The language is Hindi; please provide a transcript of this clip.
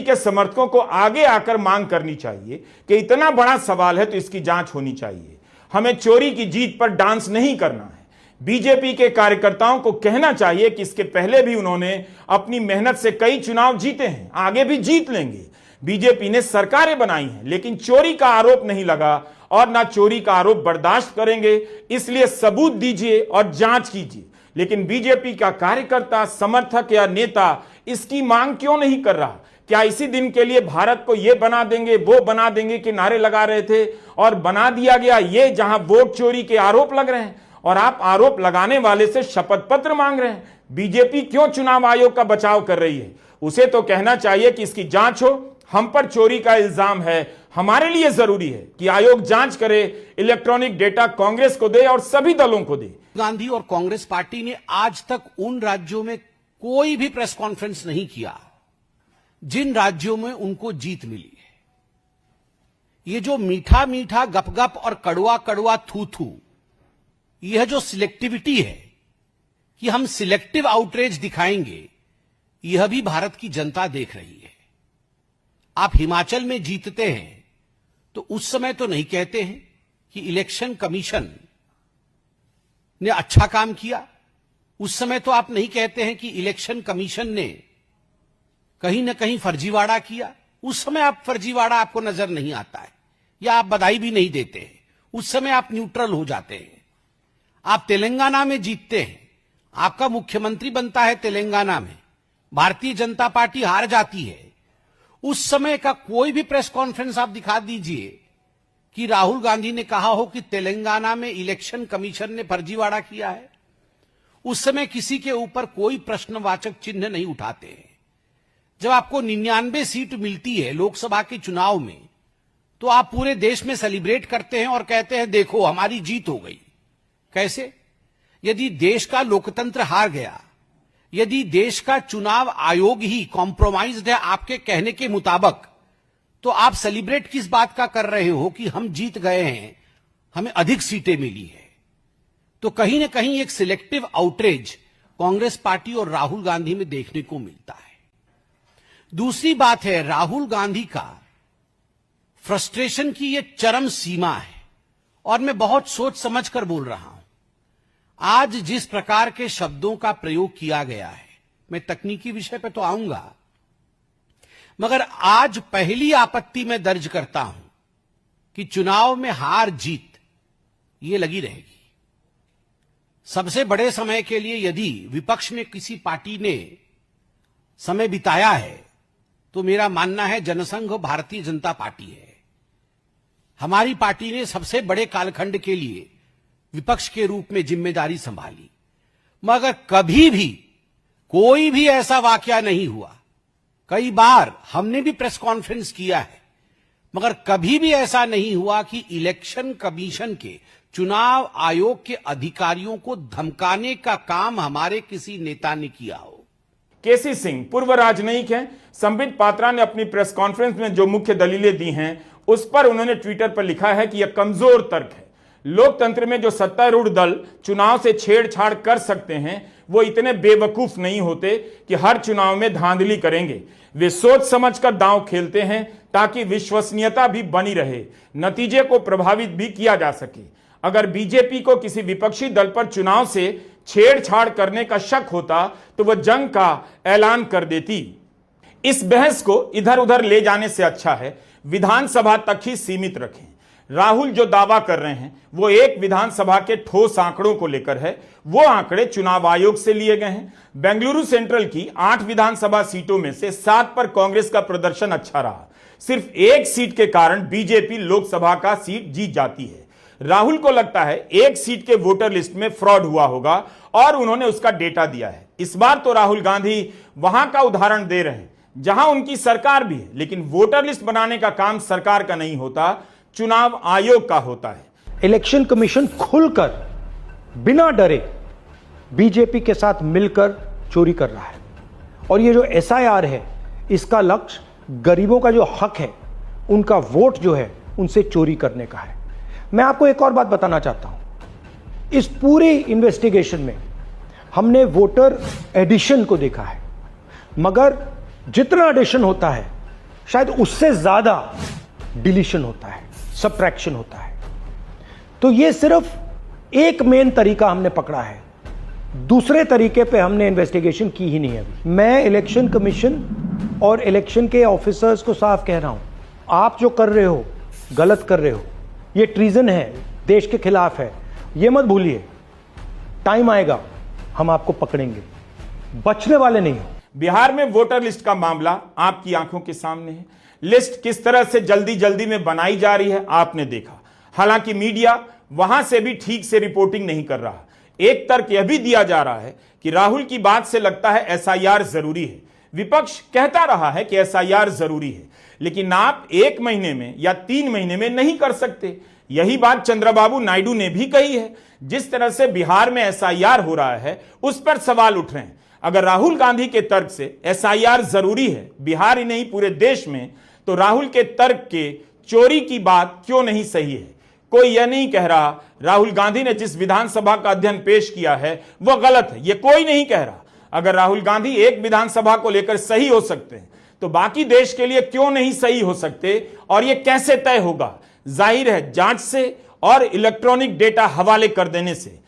के समर्थकों को आगे आकर मांग करनी चाहिए कि इतना बड़ा सवाल है तो इसकी जांच होनी चाहिए। हमें चोरी की जीत पर डांस नहीं करना है। बीजेपी के कार्यकर्ताओं को कहना चाहिए कि इसके पहले भी उन्होंने अपनी मेहनत से कई चुनाव जीते हैं, आगे भी जीत लेंगे। बीजेपी ने सरकारें बनाई हैं, लेकिन चोरी का आरोप नहीं लगा और ना चोरी का आरोप बर्दाश्त करेंगे। इसलिए सबूत दीजिए और जांच कीजिए। लेकिन बीजेपी का कार्यकर्ता, समर्थक या नेता इसकी मांग क्यों नहीं कर रहा? क्या इसी दिन के लिए भारत को ये बना देंगे, वो बना देंगे कि नारे लगा रहे थे और बना दिया गया ये, जहां वोट चोरी के आरोप लग रहे हैं और आप आरोप लगाने वाले से शपथ पत्र मांग रहे हैं। बीजेपी क्यों चुनाव आयोग का बचाव कर रही है? उसे तो कहना चाहिए कि इसकी जांच हो। हम पर चोरी का इल्जाम है, हमारे लिए जरूरी है कि आयोग जांच करे, इलेक्ट्रॉनिक डेटा कांग्रेस को दे और सभी दलों को दे। गांधी और कांग्रेस पार्टी ने आज तक उन राज्यों में कोई भी प्रेस कॉन्फ्रेंस नहीं किया जिन राज्यों में उनको जीत मिली है। ये जो मीठा मीठा गपगप और कड़वा कड़वा थू थू, यह जो सिलेक्टिविटी है कि हम सिलेक्टिव आउटरीच दिखाएंगे, यह भी भारत की जनता देख रही है। आप हिमाचल में जीतते हैं तो उस समय तो नहीं कहते हैं कि इलेक्शन कमीशन ने अच्छा काम किया। उस समय तो आप नहीं कहते हैं कि इलेक्शन कमीशन ने कहीं ना कहीं फर्जीवाड़ा किया। उस समय आप फर्जीवाड़ा आपको नजर नहीं आता है या आप बधाई भी नहीं देते हैं। उस समय आप न्यूट्रल हो जाते हैं। आप तेलंगाना में जीतते हैं, आपका मुख्यमंत्री बनता है तेलंगाना में, भारतीय जनता पार्टी हार जाती है। उस समय का कोई भी प्रेस कॉन्फ्रेंस आप दिखा दीजिए कि राहुल गांधी ने कहा हो कि तेलंगाना में इलेक्शन कमीशन ने फर्जीवाड़ा किया है। उस समय किसी के ऊपर कोई प्रश्नवाचक चिन्ह नहीं उठाते हैं। जब आपको 99 सीट मिलती है लोकसभा के चुनाव में, तो आप पूरे देश में सेलिब्रेट करते हैं और कहते हैं देखो हमारी जीत हो गई। कैसे? यदि देश का लोकतंत्र हार गया, यदि देश का चुनाव आयोग ही कॉम्प्रोमाइज्ड है आपके कहने के मुताबिक, तो आप सेलिब्रेट किस बात का कर रहे हो कि हम जीत गए हैं, हमें अधिक सीटें मिली है। तो कहीं ना कहीं एक सिलेक्टिव आउटरीच कांग्रेस पार्टी और राहुल गांधी में देखने को मिलता है। दूसरी बात है, राहुल गांधी का फ्रस्ट्रेशन की यह चरम सीमा है और मैं बहुत सोच समझ कर बोल रहा हूं। आज जिस प्रकार के शब्दों का प्रयोग किया गया है, मैं तकनीकी विषय पर तो आऊंगा, मगर आज पहली आपत्ति मैं दर्ज करता हूं कि चुनाव में हार जीत ये लगी रहेगी। सबसे बड़े समय के लिए यदि विपक्ष में किसी पार्टी ने समय बिताया है तो मेरा मानना है जनसंघ भारतीय जनता पार्टी है। हमारी पार्टी ने सबसे बड़े कालखंड के लिए विपक्ष के रूप में जिम्मेदारी संभाली, मगर कभी भी कोई भी ऐसा वाकया नहीं हुआ। कई बार हमने भी प्रेस कॉन्फ्रेंस किया है, मगर कभी भी ऐसा नहीं हुआ कि इलेक्शन कमीशन के, चुनाव आयोग के अधिकारियों को धमकाने का काम हमारे किसी नेता ने किया हो। केसी सिंह पूर्व राजनयिक हैं। संबित पात्रा ने अपनी प्रेस कॉन्फ्रेंस में जो मुख्य दलीलें दी हैं उस पर उन्होंने ट्विटर पर लिखा है कि यह कमजोर तर्क है। लोकतंत्र में जो सत्तारूढ़ दल चुनाव से छेड़छाड़ कर सकते हैं वो इतने बेवकूफ नहीं होते कि हर चुनाव में धांधली करेंगे। वे सोच समझकर दांव खेलते हैं ताकि विश्वसनीयता भी बनी रहे, नतीजे को प्रभावित भी किया जा सके। अगर बीजेपी को किसी विपक्षी दल पर चुनाव से छेड़छाड़ करने का शक होता तो वह जंग का ऐलान कर देती। इस बहस को इधर उधर ले जाने से अच्छा है विधानसभा तक ही सीमित रखें। राहुल जो दावा कर रहे हैं वो एक विधानसभा के ठोस आंकड़ों को लेकर है। वो आंकड़े चुनाव आयोग से लिए गए हैं। बेंगलुरु सेंट्रल की 8 विधानसभा सीटों में से 7 पर कांग्रेस का प्रदर्शन अच्छा रहा। सिर्फ एक सीट के कारण बीजेपी लोकसभा का सीट जीत जाती है। राहुल को लगता है एक सीट के वोटर लिस्ट में फ्रॉड हुआ होगा और उन्होंने उसका डेटा दिया है। इस बार तो राहुल गांधी वहां का उदाहरण दे रहे हैं जहां उनकी सरकार भी है, लेकिन वोटर लिस्ट बनाने का काम सरकार का नहीं होता, चुनाव आयोग का होता है। इलेक्शन कमीशन खुलकर बिना डरे बीजेपी के साथ मिलकर चोरी कर रहा है और ये जो एसआईआर है इसका लक्ष्य गरीबों का जो हक है, उनका वोट जो है उनसे चोरी करने का है। मैं आपको एक और बात बताना चाहता हूं। इस पूरी इन्वेस्टिगेशन में हमने वोटर एडिशन को देखा है, मगर जितना एडिशन होता है शायद उससे ज्यादा डिलीशन होता है, सब्ट्रैक्शन होता है। तो ये सिर्फ एक मेन तरीका हमने पकड़ा है, दूसरे तरीके पे हमने इन्वेस्टिगेशन की ही नहीं है अभी। मैं इलेक्शन कमीशन और इलेक्शन के ऑफिसर्स को साफ कह रहा हूं, आप जो कर रहे हो गलत कर रहे हो, ये ट्रीजन है, देश के खिलाफ है, ये मत भूलिए। टाइम आएगा हम आपको पकड़ेंगे, बचने वाले नहीं हो। बिहार में वोटर लिस्ट का मामला आपकी आंखों के सामने है। लिस्ट किस तरह से जल्दी जल्दी में बनाई जा रही है आपने देखा। हालांकि मीडिया वहां से भी ठीक से रिपोर्टिंग नहीं कर रहा। एक तर्क यह भी दिया जा रहा है कि राहुल की बात से लगता है एसआईआर जरूरी है। विपक्ष कहता रहा है कि एसआईआर जरूरी है, लेकिन आप 1 महीने में या 3 महीने में नहीं कर सकते। यही बात चंद्रबाबू नायडू ने भी कही है। जिस तरह से बिहार में एसआईआर हो रहा है उस पर सवाल उठ रहे हैं। अगर राहुल गांधी के तर्क से एसआईआर जरूरी है बिहार ही नहीं पूरे देश में, तो राहुल के तर्क के चोरी की बात क्यों नहीं सही है? कोई यह नहीं कह रहा राहुल गांधी ने जिस विधानसभा का अध्ययन पेश किया है वह गलत है, यह कोई नहीं कह रहा। अगर राहुल गांधी एक विधानसभा को लेकर सही हो सकते हैं तो बाकी देश के लिए क्यों नहीं सही हो सकते? और यह कैसे तय होगा? जाहिर है जांच से और इलेक्ट्रॉनिक डेटा हवाले कर देने से।